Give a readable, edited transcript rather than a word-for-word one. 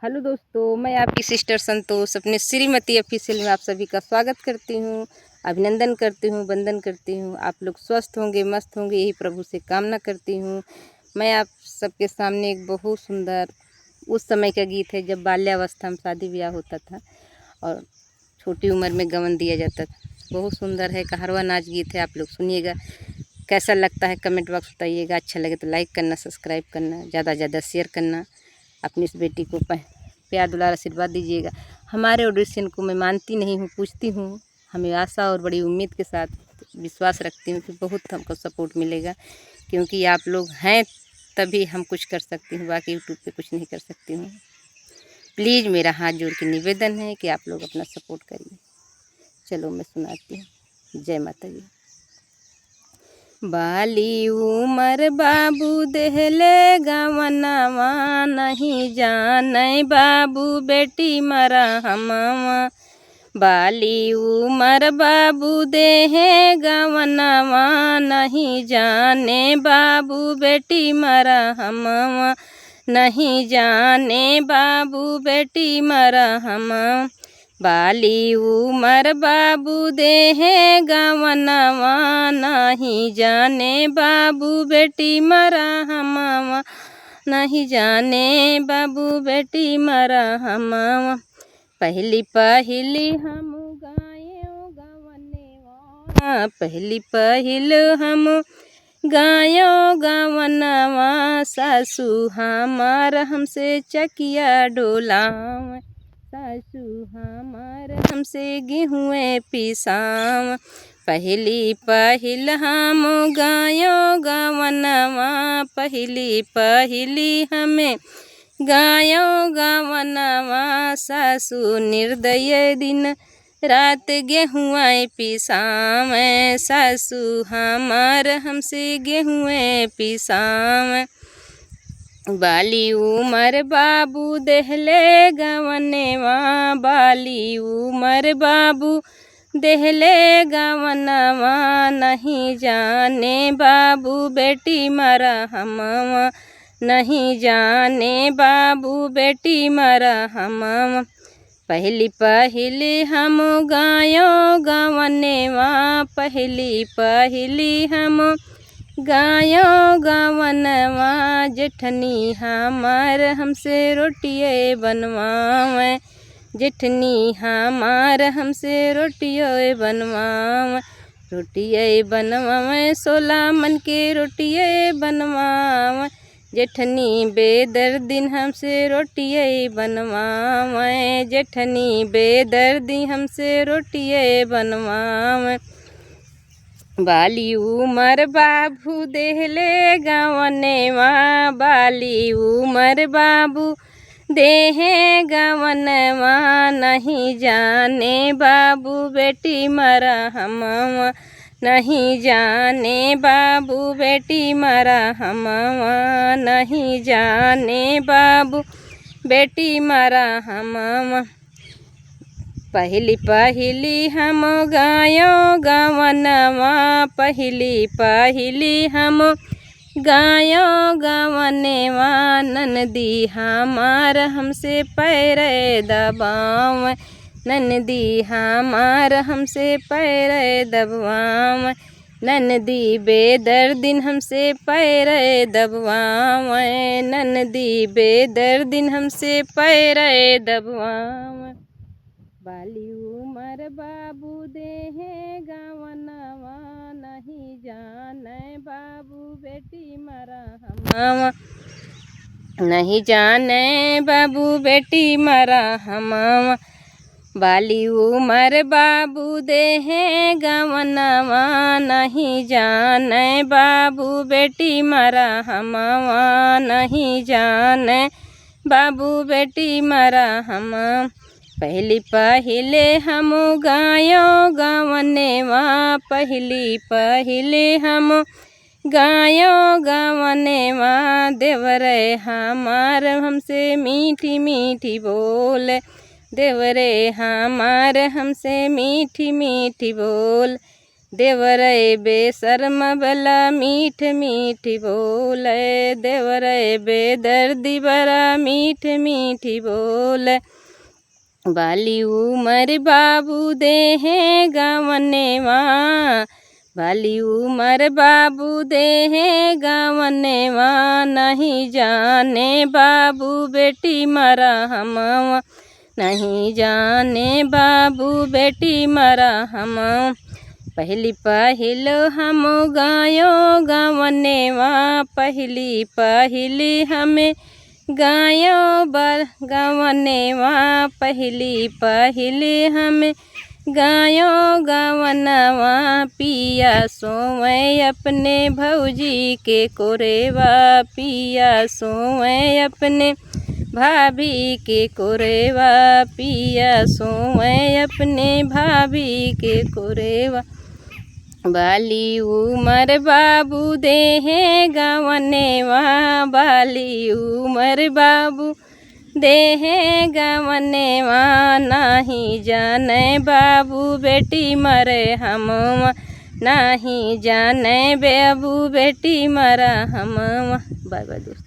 Hello दोस्तों, मैं आपकी सिस्टर संतोष अपने श्रीमती ऑफिशियल में आप सभी का स्वागत करती हूँ, अभिनंदन करती हूँ, वंदन करती हूँ। आप लोग स्वस्थ होंगे, मस्त होंगे, यही प्रभु से कामना करती हूँ। मैं आप सबके सामने एक बहुत सुंदर उस समय का गीत है जब बाल्यावस्था में शादी ब्याह होता था और छोटी उम्र में गवन दिया जाता था। बहुत सुंदर है, कहरवा नाच गीत है। आप लोग सुनिएगा, कैसा लगता है कमेंट बॉक्स बताइएगा। अच्छा लगे तो लाइक करना, सब्सक्राइब करना, ज़्यादा से ज़्यादा शेयर करना। अपनी इस बेटी को प्यार दुलार आशीर्वाद दीजिएगा। हमारे ऑडिशन को मैं मानती नहीं हूँ, पूछती हूँ। हमें आशा और बड़ी उम्मीद के साथ विश्वास रखती हूँ कि बहुत हमको सपोर्ट मिलेगा, क्योंकि आप लोग हैं तभी हम कुछ कर सकती हूँ, बाकी यूट्यूब पे कुछ नहीं कर सकती हूँ। प्लीज़ मेरा हाथ जोड़ के निवेदन है कि आप लोग अपना सपोर्ट करिए। चलो मैं सुनाती हूँ। जय माता दी। बाली उमर बाबू देहले गवनवा, नहीं जाने बाबू बेटी मरा हमवा। बाली उमर बाबू देहे गवनवा, नहीं जाने बाबू बेटी मरा हमवा। नहीं जाने बाबू बेटी मरा हमवा। बाली उमर बाबू देहे गवनवा, नहीं जाने बाबू बेटी मरा हमवा। नहीं जाने बाबू बेटी मरा हमवा। पहली पहली हम गायो गवनवा, पहली पहल हम गायो गवनवा। सासू हमार हमसे चकिया डोलाव, सासू हमार हमसे गेहूँ पिसाव। पहली पहल हम गायो गवनवा, पहली पहली हमें गायो गवनवा। सासू निर्दय दिन रात गेहूँ पिसाव, सासू हमार हमसे गेहूँ पिसाव। बाली उमर बाबू देहले गवनवा, बाली उमर बाबू देहले गवनवा। नहीं जाने बाबू बेटी मरा हमवा, नहीं जाने बाबू बेटी मरा हमवा। पहली पहली हम गायो गवनवा, पहली पहली हम गायो गवनवा। जेठनी हमार हमसे रोटिये बनवावे, जेठनी हमार हमसे रोटिये बनवावे। रोटिये बनवावे 16 मन के रोटिये बनवावे। जेठनी बेदर्दी हमसे रोटिये बनवावे, जेठनी बेदर्दी हमसे रोटिये बनवावे। बाली उमर बाबू देहले गवनवा, बाली उमर बाबू देहे गवनवा। नहीं जाने बाबू बेटी मरा हमवा, नहीं जाने बाबू बेटी मरा हमवा। नहीं जाने बाबू बेटी मरा हमवा। पहली पहली हम गायो गवनवा, पहली पहली हम गायो गवनवा। ननदी हमार हमसे पैर दबाव, ननदी हमार हमसे पैर दबाव। ननदी बेदर्दिन हमसे पैर दबाव, ननदी बेदर्दिन हमसे पैर दबाव। बाली उमर बाबू देहे गवनवा, नहीं जाने बाबू बेटी मरा हमवा। नहीं जाने बाबू बेटी मरा हमवा। बाली उमर बाबू देहे गवनवा, नहीं जाने बाबू बेटी मरा हमवा। नहीं जाने बाबू बेटी मरा हमवा। पहली पहले हम गायो गवनवा, पहली पहले हम गायो गवनवा। देवरे हमार हमसे मीठी मीठी बोल, देवरे हमार हमसे मीठी मीठी बोल। देवरे बेशर्म बला मीठ मीठी बोले, देवरे बेदर्दी बड़ा मीठ मीठी बोले। बाली उमर बाबू देहे गवने माँ, बाली उमर बाबू देहे गवने माँ, नहीं जाने बाबू बेटी मरा हमवा, नहीं जाने बाबू बेटी मरा हम। पहली पहिल हम गायो गवने माँ, पहली पहिली हमें गायो गवने माँ, पहली पहिली हमें गायो गवनवा। पिया सोए अपने भौजी के कोरेवा, पिया सोए अपने भाभी के कोरेवा, पिया सोए अपने भाभी के कोरेवा। बाली उमर बाबू देहे गवनेवा, बाली उमर बाबू देहे गवनेवा, नहीं जाने बाबू बेटी मरे हमवा, नहीं जाने बाबू बेटी मरा हमवा। बाय बाय दोस्तों।